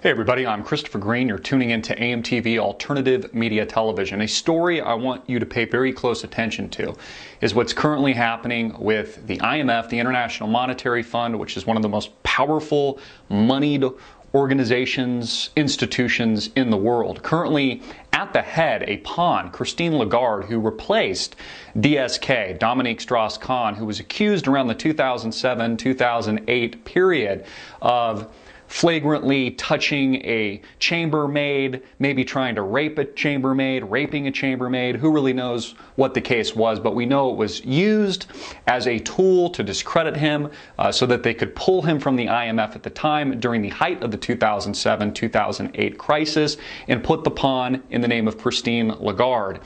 Hey everybody, I'm Christopher Green. You're tuning into AMTV Alternative Media Television. A story I want you to pay very close attention to is what's currently happening with the IMF, the International Monetary Fund, which is one of the most powerful, moneyed organizations, institutions in the world. Currently at the head, a pawn, Christine Lagarde, who replaced DSK, Dominique Strauss-Kahn, who was accused around the 2007-2008 period of flagrantly touching a chambermaid, maybe trying to rape a chambermaid, raping a chambermaid. Who really knows what the case was, but we know it was used as a tool to discredit him so that they could pull him from the IMF at the time during the height of the 2007-2008 crisis and put the pawn in the name of Christine Lagarde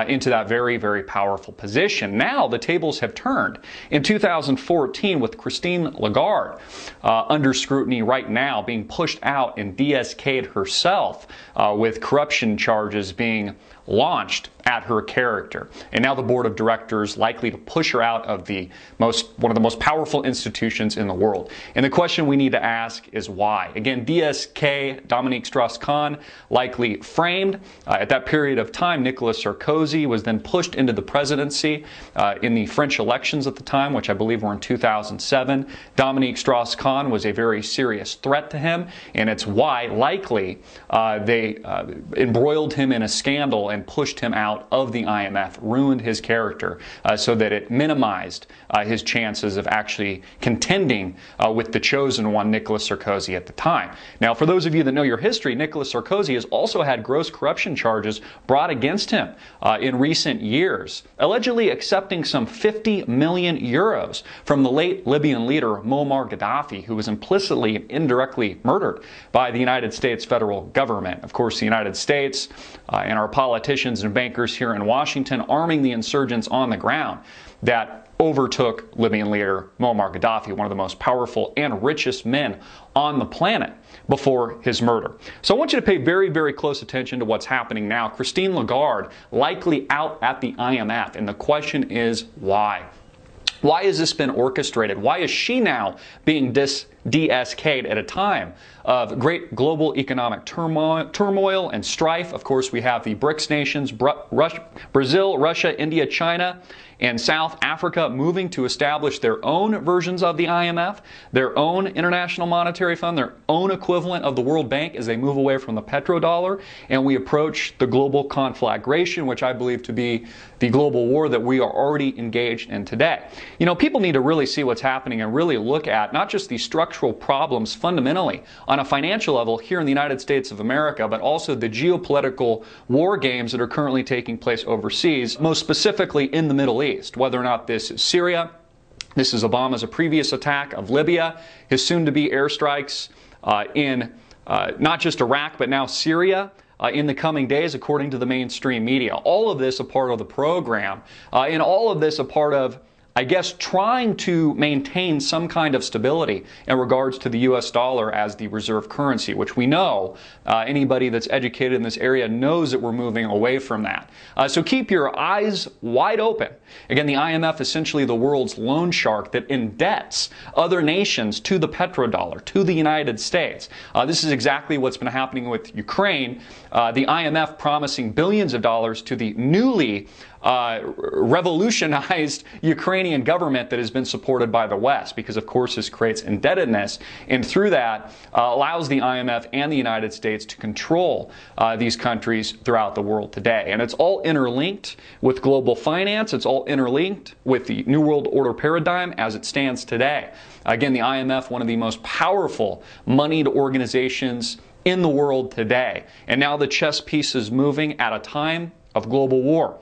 into that very, very powerful position. Now the tables have turned. In 2014, with Christine Lagarde under scrutiny right now, being pushed out and DSK'd herself with corruption charges being launched at her character. And now the board of directors likely to push her out of one of the most powerful institutions in the world. And the question we need to ask is why? Again, DSK, Dominique Strauss-Kahn, likely framed. At that period of time, Nicolas Sarkozy was then pushed into the presidency in the French elections at the time, which I believe were in 2007. Dominique Strauss-Kahn was a very serious threat to him, and it's why likely they embroiled him in a scandal and pushed him out of the IMF, ruined his character so that it minimized his chances of actually contending with the chosen one, Nicolas Sarkozy, at the time. Now, for those of you that know your history, Nicolas Sarkozy has also had gross corruption charges brought against him in recent years, allegedly accepting some 50 million euros from the late Libyan leader Muammar Gaddafi, who was implicitly and indirectly murdered by the United States federal government. Of course, the United States and our politicians and bankers here in Washington arming the insurgents on the ground that overtook Libyan leader Muammar Gaddafi, one of the most powerful and richest men on the planet, before his murder. So I want you to pay very, very close attention to what's happening now. Christine Lagarde likely out at the IMF, and the question is why? Why has this been orchestrated? Why is she now being de-escaped at a time of great global economic turmoil and strife? Of course, we have the BRICS nations, Brazil, Russia, India, China, and South Africa moving to establish their own versions of the IMF, their own International Monetary Fund, their own equivalent of the World Bank as they move away from the petrodollar, and we approach the global conflagration, which I believe to be the global war that we are already engaged in today. You know, people need to really see what's happening and really look at not just the structural problems fundamentally on a financial level here in the United States of America, but also the geopolitical war games that are currently taking place overseas, most specifically in the Middle East. Whether or not this is Syria, this is Obama's previous attack of Libya, his soon-to-be airstrikes in not just Iraq, but now Syria, in the coming days, according to the mainstream media. All of this a part of the program, and all of this a part of, I guess, trying to maintain some kind of stability in regards to the U.S. dollar as the reserve currency, which we know, anybody that's educated in this area knows that we're moving away from that. So keep your eyes wide open. Again, the IMF, essentially the world's loan shark that indebts other nations to the petrodollar, to the United States. This is exactly what's been happening with Ukraine. The IMF promising billions of dollars to the newly revolutionized Ukrainian government that has been supported by the West, because of course this creates indebtedness, and through that allows the IMF and the United States to control these countries throughout the world today. And it's all interlinked with global finance. It's all interlinked with the New World Order paradigm as it stands today. Again, the IMF, one of the most powerful moneyed organizations in the world today. And now the chess piece is moving at a time of global war.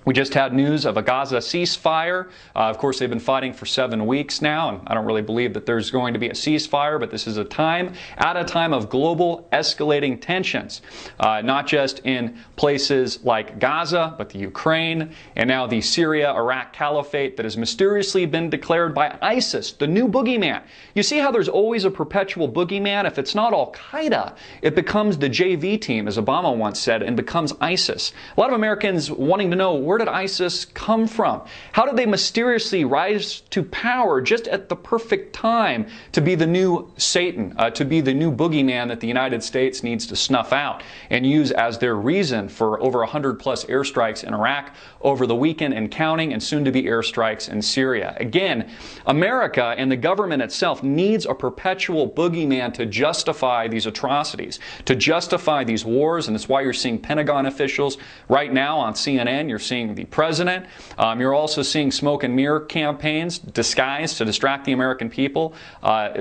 We just had news of a Gaza ceasefire. Of course, they've been fighting for 7 weeks now, and I don't really believe that there's going to be a ceasefire, but this is a time of global escalating tensions, not just in places like Gaza, but the Ukraine, and now the Syria-Iraq caliphate that has mysteriously been declared by ISIS, the new boogeyman. You see how there's always a perpetual boogeyman? If it's not Al-Qaeda, it becomes the JV team, as Obama once said, and becomes ISIS. A lot of Americans wanting to know, Where did ISIS come from? How did they mysteriously rise to power just at the perfect time to be the new Satan, to be the new boogeyman that the United States needs to snuff out and use as their reason for over 100 plus airstrikes in Iraq over the weekend and counting, and soon to be airstrikes in Syria? Again, America and the government itself needs a perpetual boogeyman to justify these atrocities, to justify these wars, and that's why you're seeing Pentagon officials right now on CNN. You're seeing the president. You're also seeing smoke and mirror campaigns disguised to distract the American people.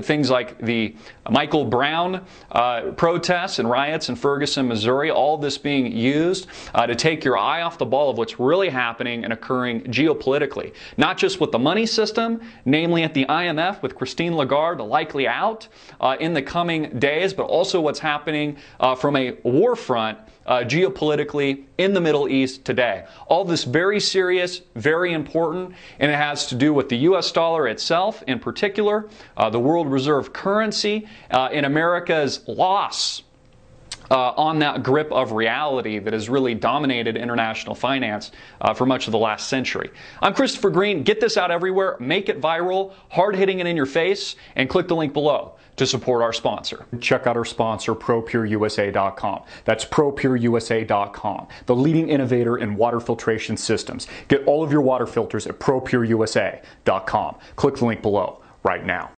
Things like the Michael Brown protests and riots in Ferguson, Missouri, all this being used to take your eye off the ball of what's really happening and occurring geopolitically. Not just with the money system, namely at the IMF with Christine Lagarde likely out in the coming days, but also what's happening from a war front geopolitically in the Middle East today. All this very serious, very important, and it has to do with the U.S. dollar itself in particular, the world reserve currency, in America's loss on that grip of reality that has really dominated international finance for much of the last century. I'm Christopher Green. Get this out everywhere. Make it viral, hard-hitting it in your face, and click the link below to support our sponsor. Check out our sponsor, ProPureUSA.com. That's ProPureUSA.com, the leading innovator in water filtration systems. Get all of your water filters at ProPureUSA.com. Click the link below right now.